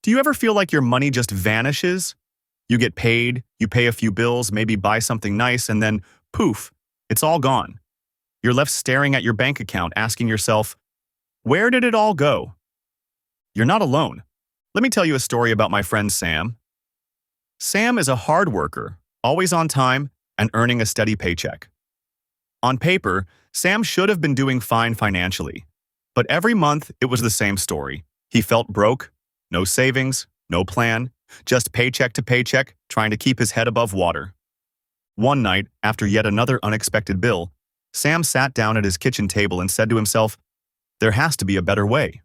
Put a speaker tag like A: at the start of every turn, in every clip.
A: Do you ever feel like your money just vanishes? You get paid, you pay a few bills, maybe buy something nice, and then poof, it's all gone. You're left staring at your bank account asking yourself, where did it all go? You're not alone. Let me tell you a story about my friend Sam. Sam is a hard worker, always on time, and earning a steady paycheck. On paper, Sam should have been doing fine financially. But every month, it was the same story. He felt broke, no savings, no plan, just paycheck to paycheck, trying to keep his head above water. One night, after yet another unexpected bill, Sam sat down at his kitchen table and said to himself, there has to be a better way.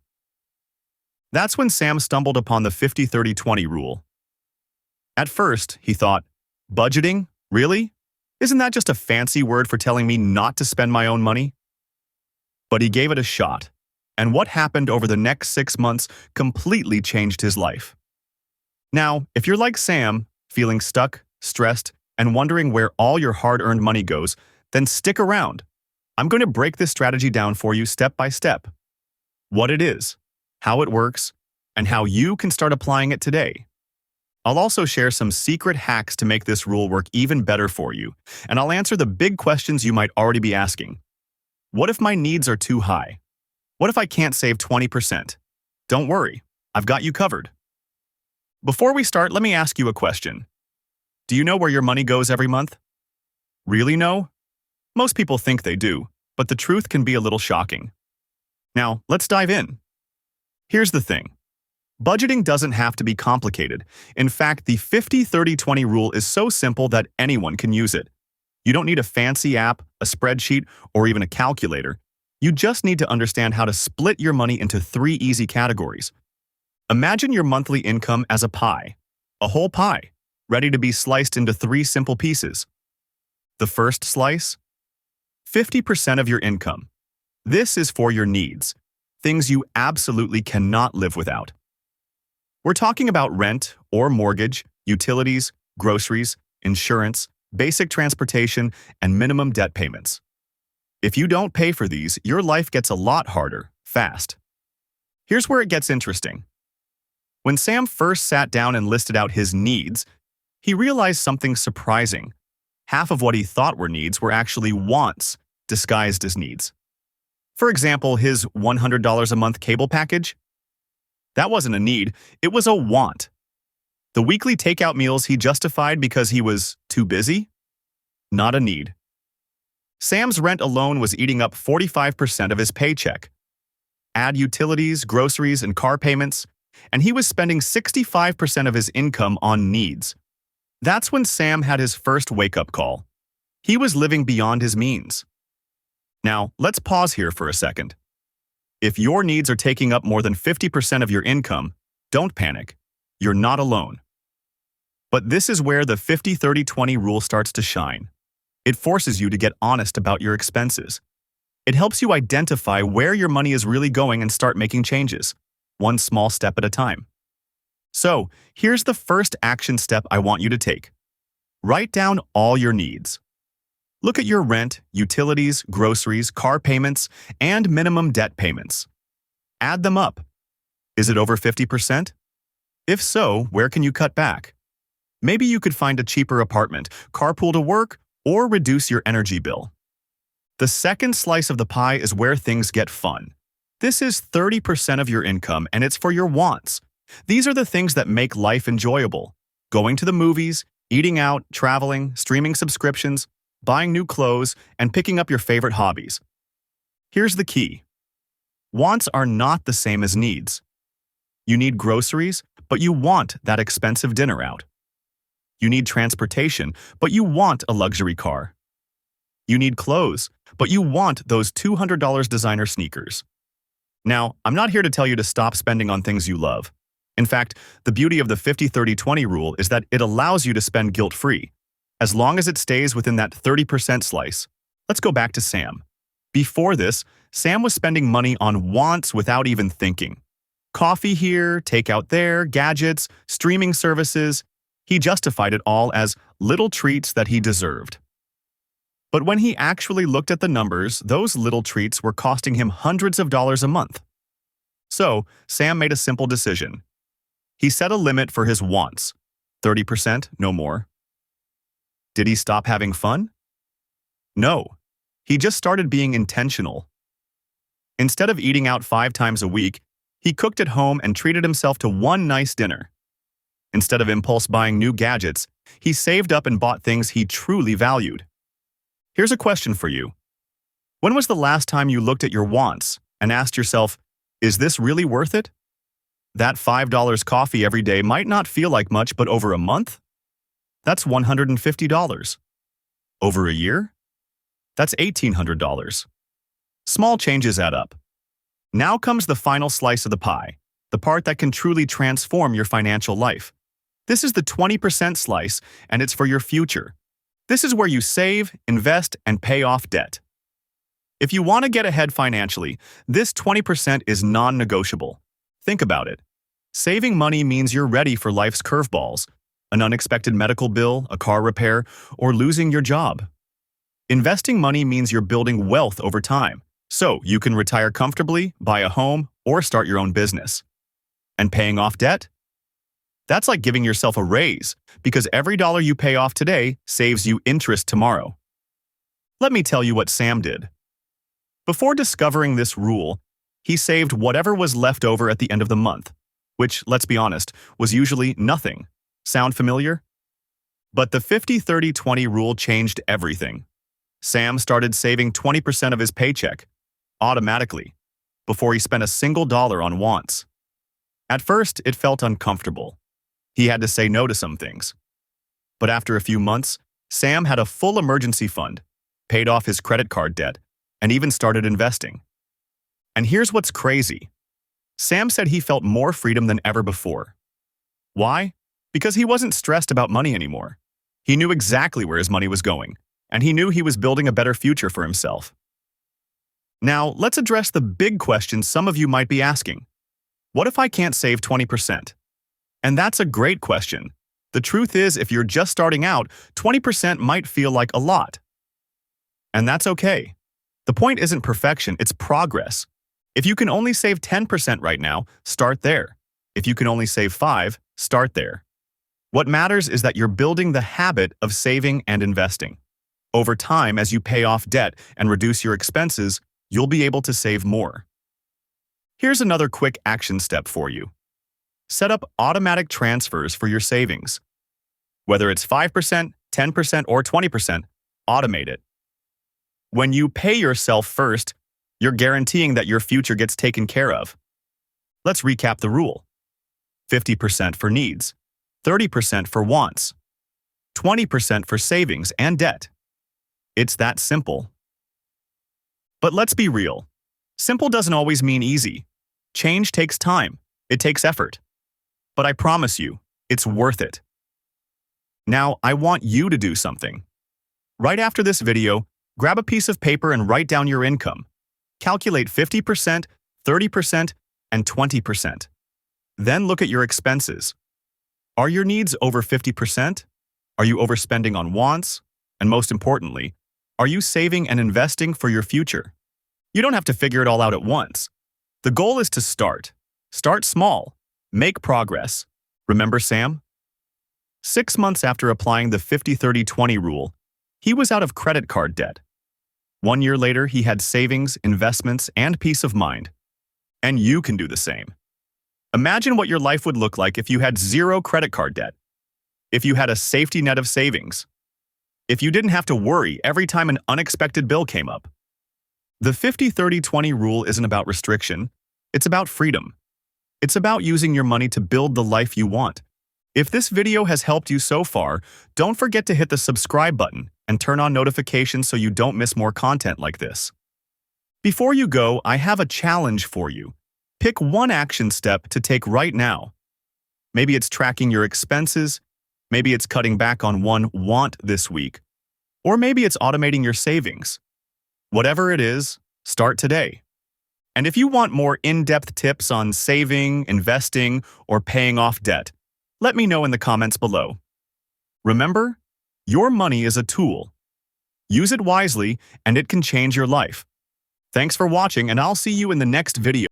A: That's when Sam stumbled upon the 50-30-20 rule. At first, he thought, budgeting? Really? Isn't that just a fancy word for telling me not to spend my own money? But he gave it a shot, and what happened over the next 6 months completely changed his life. Now, if you're like Sam, feeling stuck, stressed, and wondering where all your hard-earned money goes, then stick around. I'm going to break this strategy down for you step by step. What it is, how it works, and how you can start applying it today. I'll also share some secret hacks to make this rule work even better for you, and I'll answer the big questions you might already be asking. What if my needs are too high? What if I can't save 20%? Don't worry, I've got you covered. Before we start, let me ask you a question. Do you know where your money goes every month? Really know? Most people think they do, but the truth can be a little shocking. Now, let's dive in. Here's the thing. Budgeting doesn't have to be complicated. In fact, the 50-30-20 rule is so simple that anyone can use it. You don't need a fancy app, a spreadsheet, or even a calculator. You just need to understand how to split your money into 3 easy categories. Imagine your monthly income as a pie, a whole pie, ready to be sliced into 3 simple pieces. The first slice? 50% of your income. This is for your needs, things you absolutely cannot live without. We're talking about rent or mortgage, utilities, groceries, insurance, basic transportation, and minimum debt payments. If you don't pay for these, your life gets a lot harder, fast. Here's where it gets interesting. When Sam first sat down and listed out his needs, he realized something surprising. Half of what he thought were needs were actually wants, disguised as needs. For example, his $100 a month cable package? That wasn't a need, it was a want. The weekly takeout meals he justified because he was too busy? Not a need. Sam's rent alone was eating up 45% of his paycheck. Add utilities, groceries, and car payments, and he was spending 65% of his income on needs. That's when Sam had his first wake-up call. He was living beyond his means. Now, let's pause here for a second. If your needs are taking up more than 50% of your income, don't panic. You're not alone. But this is where the 50-30-20 rule starts to shine. It forces you to get honest about your expenses. It helps you identify where your money is really going and start making changes, one small step at a time. So, here's the first action step I want you to take. Write down all your needs. Look at your rent, utilities, groceries, car payments, and minimum debt payments. Add them up. Is it over 50%? If so, where can you cut back? Maybe you could find a cheaper apartment, carpool to work, or reduce your energy bill. The second slice of the pie is where things get fun. This is 30% of your income, and it's for your wants. These are the things that make life enjoyable. Going to the movies, eating out, traveling, streaming subscriptions, buying new clothes, and picking up your favorite hobbies. Here's the key. Wants are not the same as needs. You need groceries, but you want that expensive dinner out. You need transportation, but you want a luxury car. You need clothes, but you want those $200 designer sneakers. Now, I'm not here to tell you to stop spending on things you love. In fact, the beauty of the 50-30-20 rule is that it allows you to spend guilt-free, as long as it stays within that 30% slice. Let's go back to Sam. Before this, Sam was spending money on wants without even thinking. Coffee here, takeout there, gadgets, streaming services. He justified it all as little treats that he deserved. But when he actually looked at the numbers, those little treats were costing him hundreds of dollars a month. So, Sam made a simple decision. He set a limit for his wants. 30%, no more. Did he stop having fun? No. He just started being intentional. Instead of eating out 5 times a week, he cooked at home and treated himself to one nice dinner. Instead of impulse buying new gadgets, he saved up and bought things he truly valued. Here's a question for you. When was the last time you looked at your wants and asked yourself, is this really worth it? That $5 coffee every day might not feel like much, but over a month? That's $150. Over a year? That's $1,800. Small changes add up. Now comes the final slice of the pie, the part that can truly transform your financial life. This is the 20% slice, and it's for your future. This is where you save, invest, and pay off debt. If you want to get ahead financially, this 20% is non-negotiable. Think about it. Saving money means you're ready for life's curveballs, an unexpected medical bill, a car repair, or losing your job. Investing money means you're building wealth over time, so you can retire comfortably, buy a home, or start your own business. And paying off debt? That's like giving yourself a raise, because every dollar you pay off today saves you interest tomorrow. Let me tell you what Sam did. Before discovering this rule, he saved whatever was left over at the end of the month, which, let's be honest, was usually nothing. Sound familiar? But the 50-30-20 rule changed everything. Sam started saving 20% of his paycheck, automatically, before he spent a single dollar on wants. At first, it felt uncomfortable. He had to say no to some things. But after a few months, Sam had a full emergency fund, paid off his credit card debt, and even started investing. And here's what's crazy. Sam said he felt more freedom than ever before. Why? Because he wasn't stressed about money anymore. He knew exactly where his money was going, and he knew he was building a better future for himself. Now, let's address the big question some of you might be asking. What if I can't save 20%? And that's a great question. The truth is, if you're just starting out, 20% might feel like a lot. And that's okay. The point isn't perfection, it's progress. If you can only save 10% right now, start there. If you can only save 5%, start there. What matters is that you're building the habit of saving and investing. Over time, as you pay off debt and reduce your expenses, you'll be able to save more. Here's another quick action step for you. Set up automatic transfers for your savings. Whether it's 5%, 10%, or 20%, automate it. When you pay yourself first, you're guaranteeing that your future gets taken care of. Let's recap the rule. 50% for needs, 30% for wants, 20% for savings and debt. It's that simple. But let's be real. Simple doesn't always mean easy. Change takes time. It takes effort. But I promise you, it's worth it. Now, I want you to do something. Right after this video, grab a piece of paper and write down your income. Calculate 50%, 30%, and 20%. Then look at your expenses. Are your needs over 50%? Are you overspending on wants? And most importantly, are you saving and investing for your future? You don't have to figure it all out at once. The goal is to start. Start small. Make progress. Remember Sam? 6 months after applying the 50-30-20 rule, he was out of credit card debt. 1 year later, he had savings, investments, and peace of mind. And you can do the same. Imagine what your life would look like if you had 0 credit card debt. If you had a safety net of savings. If you didn't have to worry every time an unexpected bill came up. The 50-30-20 rule isn't about restriction. It's about freedom. It's about using your money to build the life you want. If this video has helped you so far, don't forget to hit the subscribe button and turn on notifications so you don't miss more content like this. Before you go, I have a challenge for you. Pick one action step to take right now. Maybe it's tracking your expenses, maybe it's cutting back on one want this week, or maybe it's automating your savings. Whatever it is, start today. And if you want more in-depth tips on saving, investing, or paying off debt, let me know in the comments below. Remember, your money is a tool. Use it wisely, and it can change your life. Thanks for watching, and I'll see you in the next video.